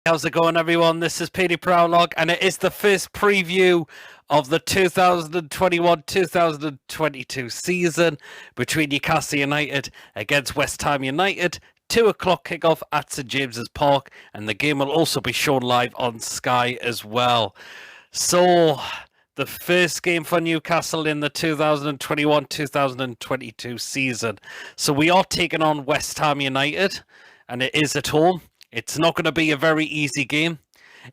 How's it going, everyone? This is Petey Proudlock, and it is the first preview of the 2021-2022 season between Newcastle United against West Ham United. 2 o'clock kickoff at St James's Park, and the game will also be shown live on Sky as well. So, the first game for Newcastle in the 2021-2022 season. So we are taking on West Ham United, and it is at home. It's not going to be a very easy game,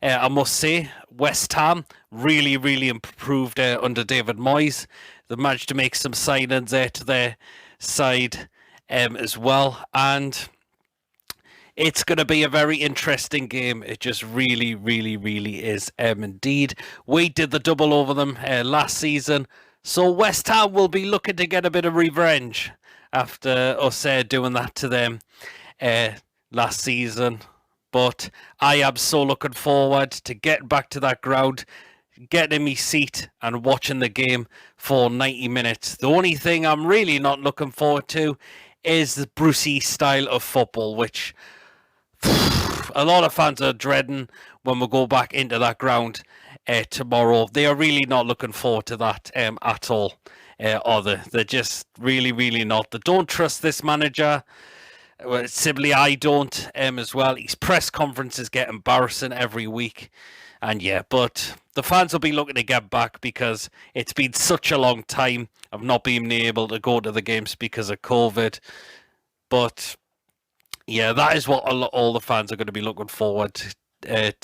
I must say. West Ham really improved under David Moyes. They managed to make some signings to their side as well, and it's going to be a very interesting game. It just really is indeed. We did the double over them last season, so West Ham will be looking to get a bit of revenge after us doing that to them last season. But I am so looking forward to getting back to that ground, getting in my seat and watching the game for 90 minutes. The only thing I'm really not looking forward to is the Brucey style of football, which a lot of fans are dreading when we go back into that ground tomorrow. They are really not looking forward to that at all. They're just really not. They don't trust this manager. Well, simply I don't as well. His press conferences get embarrassing every week. And yeah, but the fans will be looking to get back because it's been such a long time of not being able to go to the games because of COVID. But yeah, that is what all the fans are going to be looking forward to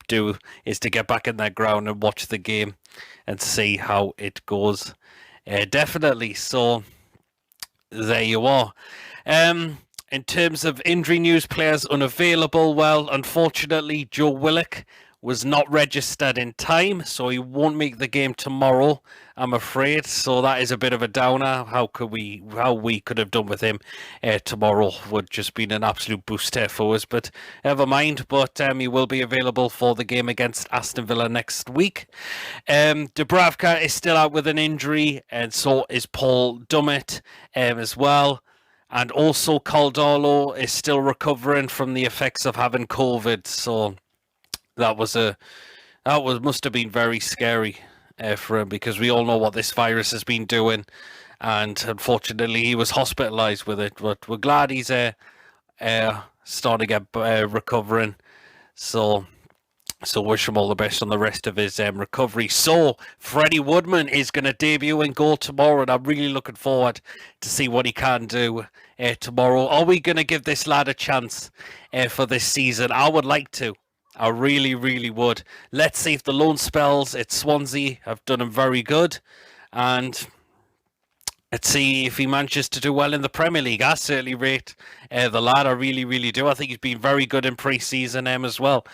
do, is to get back in their ground and watch the game and see how it goes. Definitely. So there you are. In terms of injury news, players unavailable. Well, unfortunately, Joe Willock was not registered in time, so he won't make the game tomorrow, I'm afraid. So that is a bit of a downer. How we could have done with him tomorrow would just been an absolute boost for us. But never mind. But he will be available for the game against Aston Villa next week. Dubravka is still out with an injury, and so is Paul Dummett as well. And also Caldolo is still recovering from the effects of having COVID. So that must have been very scary for him, because we all know what this virus has been doing. And unfortunately, he was hospitalised with it. But we're glad he's starting to get recovering. So wish him all the best on the rest of his recovery. So Freddie Woodman is going to debut in goal tomorrow, and I'm really looking forward to see what he can do tomorrow. Are we going to give this lad a chance for this season? I would like to. I really would. Let's see if the loan spells at Swansea have done him very good, and let's see if he manages to do well in the Premier League. I certainly rate the lad. I really do. I think he's been very good in pre-season as well.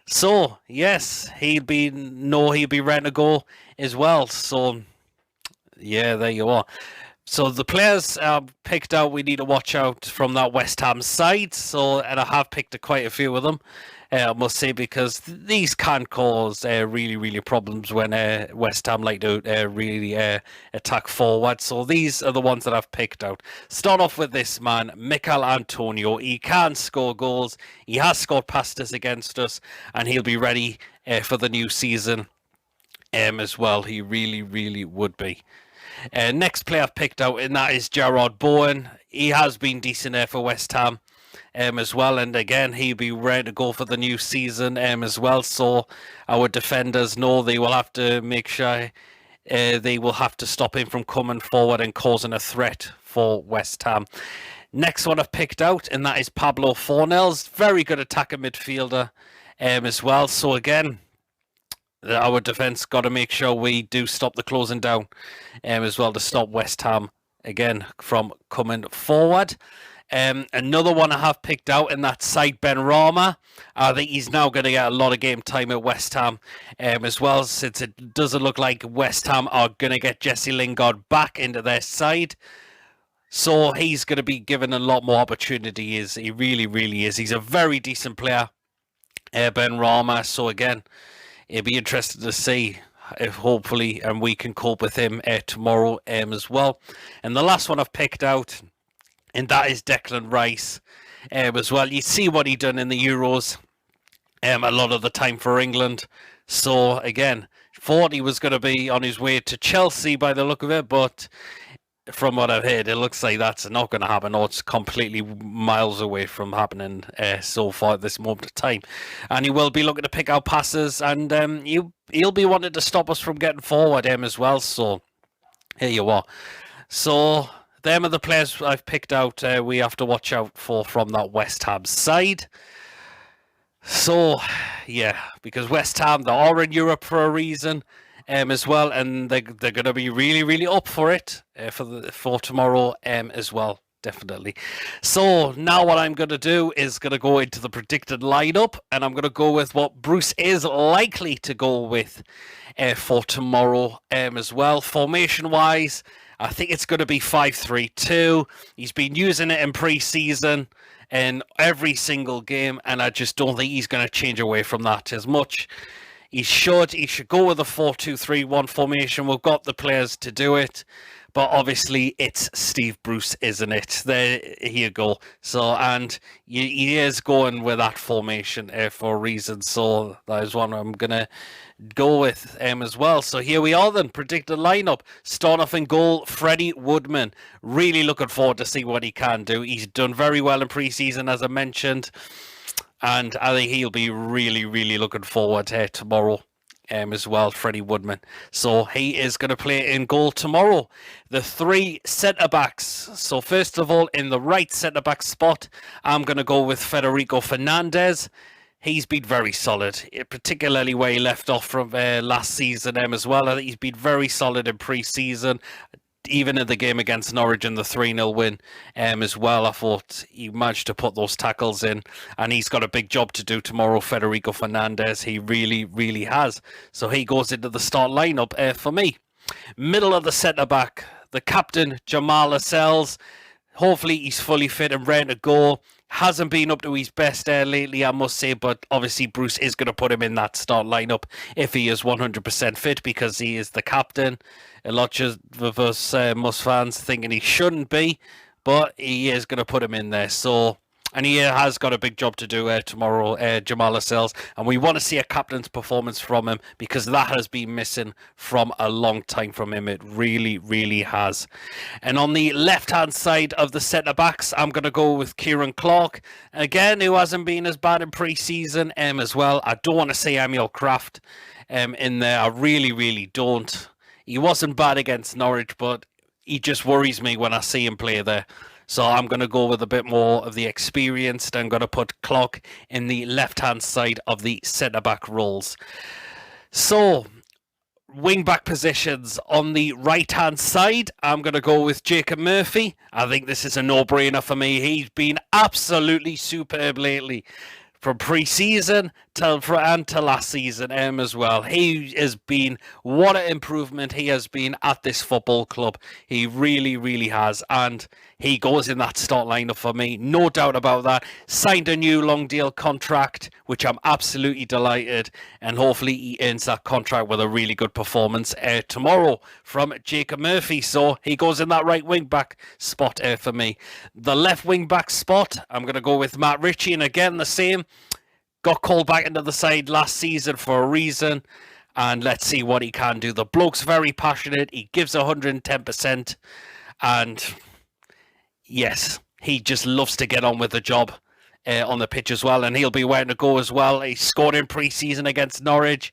So, yes, he'll be ready to go as well. So, yeah, there you are. So, the players picked out, we need to watch out from that West Ham side. So, and I have picked quite a few of them, I must say, because these can cause really problems when West Ham like to really attack forward. So these are the ones that I've picked out. Start off with this man, Mikel Antonio. He can score goals. He has scored past us against us, and he'll be ready for the new season as well. He really would be. Next player I've picked out, and that is Gerard Bowen. He has been decent there for West Ham as well, and again he'll be ready to go for the new season as well. So our defenders know they will have to make sure they will have to stop him from coming forward and causing a threat for West Ham. Next one I've picked out, and that is Pablo Fornells. Very good attacking midfielder as well. So again, our defence got to make sure we do stop the closing down as well, to stop West Ham again from coming forward. Another one I have picked out, and that's Said Benrahma. I think he's now going to get a lot of game time at West Ham as well, since it doesn't look like West Ham are going to get Jesse Lingard back into their side. So he's going to be given a lot more opportunities. He really is. He's a very decent player, Benrahma. So again, it'll be interesting to see if hopefully and we can cope with him tomorrow as well. And the last one I've picked out, and that is Declan Rice as well. You see what he done in the Euros a lot of the time for England. So again, thought he was going to be on his way to Chelsea by the look of it, but from what I've heard, it looks like that's not going to happen, or it's completely miles away from happening so far at this moment of time. And he will be looking to pick out passes, and he'll be wanting to stop us from getting forward as well. So here you are. So them are the players I've picked out. We have to watch out for from that West Ham side. So yeah, because West Ham, they are in Europe for a reason. As well, and they're going to be really, really up for it for tomorrow as well, definitely. So now what I'm going to do is going to go into the predicted lineup, and I'm going to go with what Bruce is likely to go with for tomorrow as well. Formation-wise, I think it's going to be 5-3-2. He's been using it in pre-season in every single game, and I just don't think he's going to change away from that as much. He should go with a 4-2-3-1 formation. We've got the players to do it. But obviously, it's Steve Bruce, isn't it? There you go. So, and he is going with that formation for a reason. So, that is one I'm going to go with as well. So, here we are then. Predicted lineup. Start off in goal, Freddie Woodman. Really looking forward to see what he can do. He's done very well in pre-season, as I mentioned. And I think he'll be really, really looking forward to tomorrow as well, Freddie Woodman. So he is going to play in goal tomorrow. The three centre-backs. So first of all, in the right centre-back spot, I'm going to go with Federico Fernandez. He's been very solid, particularly where he left off from last season as well. I think he's been very solid in pre-season. Even in the game against Norwich in the 3-0 win as well, I thought he managed to put those tackles in, and he's got a big job to do tomorrow, Federico Fernandez. He really, really has. So he goes into the start lineup for me. Middle of the centre-back, the captain, Jamal Lascelles. Hopefully he's fully fit and ready to go. Hasn't been up to his best lately, I must say, but obviously Bruce is going to put him in that start lineup if he is 100% fit, because he is the captain. A lot of us Mus fans thinking he shouldn't be, but he is going to put him in there. So, and he has got a big job to do tomorrow, Jamal Lascelles, and we want to see a captain's performance from him, because that has been missing from a long time from him. It really, really has. And on the left-hand side of the centre-backs, I'm going to go with Kieran Clark, again, who hasn't been as bad in pre-season as well. I don't want to say Emil Kraft in there. I really, really don't. He wasn't bad against Norwich, but he just worries me when I see him play there. So I'm going to go with a bit more of the experienced. I'm going to put Clark in the left-hand side of the centre-back roles. So, wing-back positions. On the right-hand side, I'm going to go with Jacob Murphy. I think this is a no-brainer for me. He's been absolutely superb lately. From pre-season to last season as well. He has been, what an improvement he has been at this football club. He really, really has. And he goes in that start lineup for me. No doubt about that. Signed a new long deal contract, which I'm absolutely delighted. And hopefully he earns that contract with a really good performance tomorrow from Jacob Murphy. So he goes in that right wing back spot for me. The left wing back spot, I'm going to go with Matt Ritchie. And again, the same. Got called back into the side last season for a reason, and let's see what he can do. The bloke's very passionate. He gives 110%, and yes, he just loves to get on with the job on the pitch as well, and he'll be waiting to go as well. He scored in pre-season against Norwich,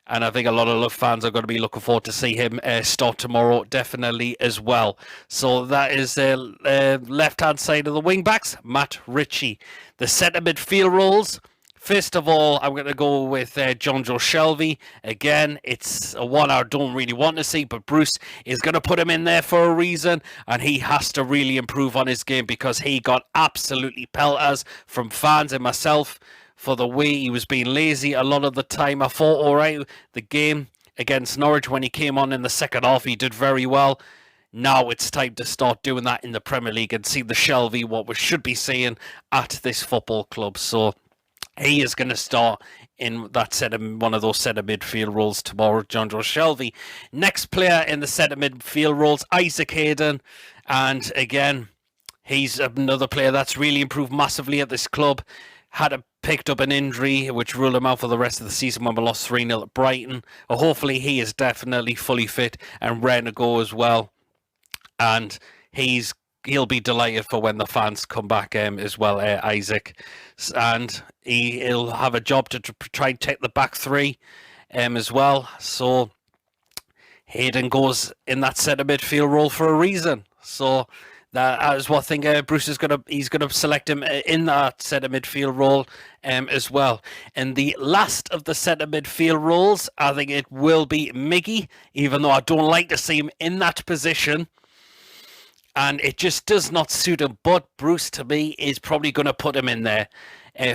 and I think a lot of fans are going to be looking forward to see him start tomorrow, definitely as well. So that is left-hand side of the wing-backs, Matt Ritchie. The centre midfield roles. First of all, I'm going to go with Jonjo Shelvey. Again, it's a one I don't really want to see, but Bruce is going to put him in there for a reason, and he has to really improve on his game, because he got absolutely pelters from fans and myself for the way he was being lazy a lot of the time. I thought, all right, the game against Norwich when he came on in the second half, he did very well. Now it's time to start doing that in the Premier League and see the Shelvey, what we should be seeing at this football club. So he is going to start in that one of those centre midfield roles tomorrow, Jonjo Shelvey. Next player in the centre midfield roles, Isaac Hayden. And again, he's another player that's really improved massively at this club. Had a picked up an injury which ruled him out for the rest of the season when we lost 3-0 at Brighton. Hopefully he is definitely fully fit and ready to go as well. And he'll be delighted for when the fans come back as well, Isaac. And he'll have a job to try and take the back three as well. So Hayden goes in that centre midfield role for a reason. So that is what I think Bruce is he's gonna select him in that centre midfield role as well. And the last of the centre midfield roles, I think it will be Miggy, even though I don't like to see him in that position. And it just does not suit him. But Bruce, to me, is probably going to put him in there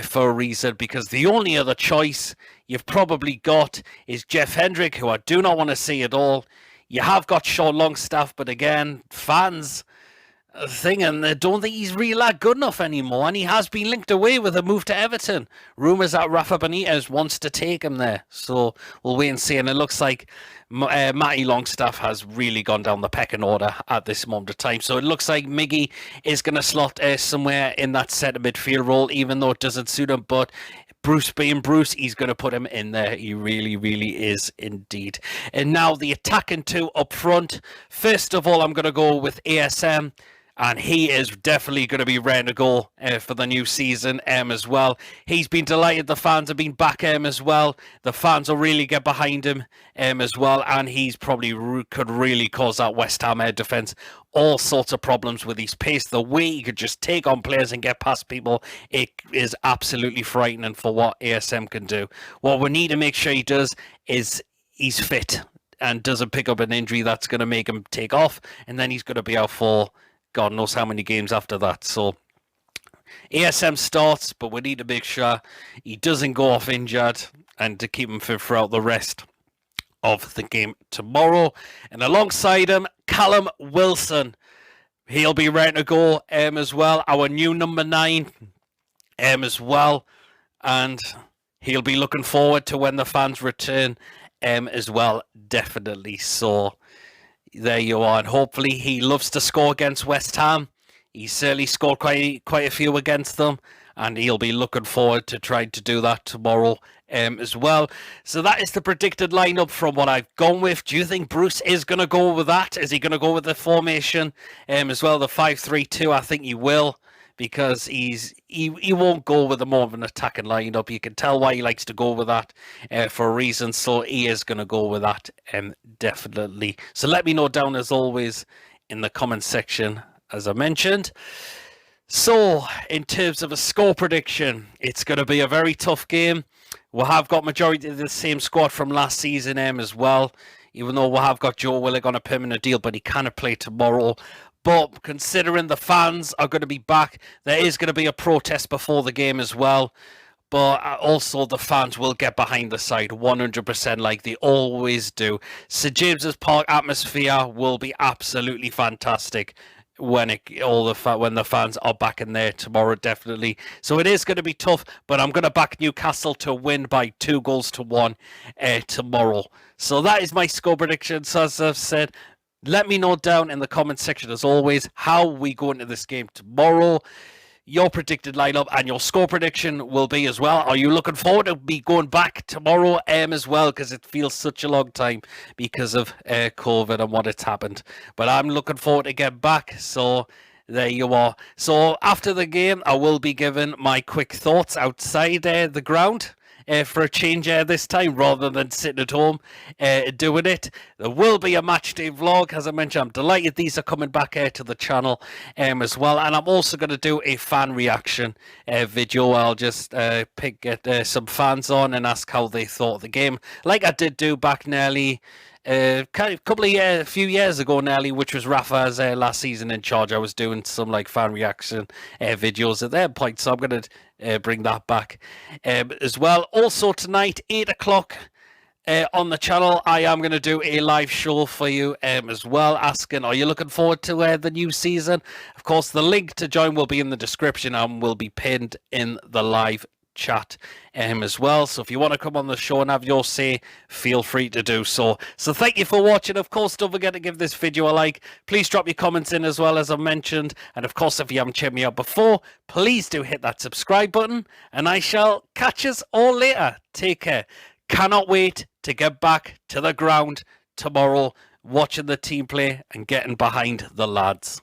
for a reason, because the only other choice you've probably got is Jeff Hendrick, who I do not want to see at all. You have got Sean Longstaff, but again, fans thing, and they don't think he's really that good enough anymore, and he has been linked away with a move to Everton. Rumours that Rafa Benitez wants to take him there, so we'll wait and see. And it looks like Matty Longstaff has really gone down the pecking order at this moment of time, so it looks like Miggy is going to slot somewhere in that centre midfield role, even though it doesn't suit him. But Bruce being Bruce, he's going to put him in there. He really, really is indeed. And now the attacking two up front. First of all, I'm going to go with ASM. And he is definitely going to be ready to go for the new season as well. He's been delighted. The fans have been back as well. The fans will really get behind him as well. And he's probably could really cause that West Ham air defence all sorts of problems with his pace. The way he could just take on players and get past people, it is absolutely frightening for what ASM can do. What we need to make sure he does is he's fit and doesn't pick up an injury that's going to make him take off. And then he's going to be out for God knows how many games after that. So ASM starts, but we need to make sure he doesn't go off injured and to keep him fit throughout the rest of the game tomorrow. And alongside him, Callum Wilson. He'll be ready to go as well. Our new number 9 as well. And he'll be looking forward to when the fans return as well. Definitely so. There you are, and hopefully he loves to score against West Ham. He certainly scored quite a few against them, and he'll be looking forward to trying to do that tomorrow as well. So that is the predicted lineup from what I've gone with. Do you think Bruce is going to go with that? Is he going to go with the formation as well, the 5-3-2? I think he will, because he won't go with a more of an attacking lineup. You can tell why he likes to go with that for a reason. So he is going to go with that definitely. So let me know down as always in the comment section, as I mentioned. So in terms of a score prediction, it's going to be a very tough game. We have got majority of the same squad from last season as well, even though we have got Joe Willock on a permanent deal, but he cannot play tomorrow. But considering the fans are going to be back, there is going to be a protest before the game as well. But also the fans will get behind the side 100% like they always do. St James's Park atmosphere will be absolutely fantastic when the fans are back in there tomorrow, definitely. So it is going to be tough, but I'm going to back Newcastle to win by 2-1 tomorrow. So that is my score prediction. So as I've said, let me know down in the comment section, as always, how we go into this game tomorrow. Your predicted lineup and your score prediction will be as well. Are you looking forward to me going back tomorrow as well? Because it feels such a long time because of COVID and what it's happened. But I'm looking forward to get back. So there you are. So after the game, I will be giving my quick thoughts outside the ground. For a change this time, rather than sitting at home doing it. There will be a match day vlog. As I mentioned, I'm delighted these are coming back to the channel as well. And I'm also going to do a fan reaction video. I'll just get some fans on and ask how they thought of the game, like I did do back nearly a few years ago nearly, which was Rafa's last season in charge. I was doing some like fan reaction videos at that point, so I'm going to bring that back as well. Also tonight, 8 o'clock on the channel, I am going to do a live show for you as well, asking, are you looking forward to the new season? Of course, the link to join will be in the description and will be pinned in the live chat as well. So if you want to come on the show and have your say, feel free to do so. So thank you for watching. Of course, don't forget to give this video a like. Please drop your comments in as well, as I mentioned. And of course, if you haven't checked me out before, please do hit that subscribe button. And I shall catch us all later. Take care. Cannot wait to get back to the ground tomorrow, watching the team play and getting behind the lads.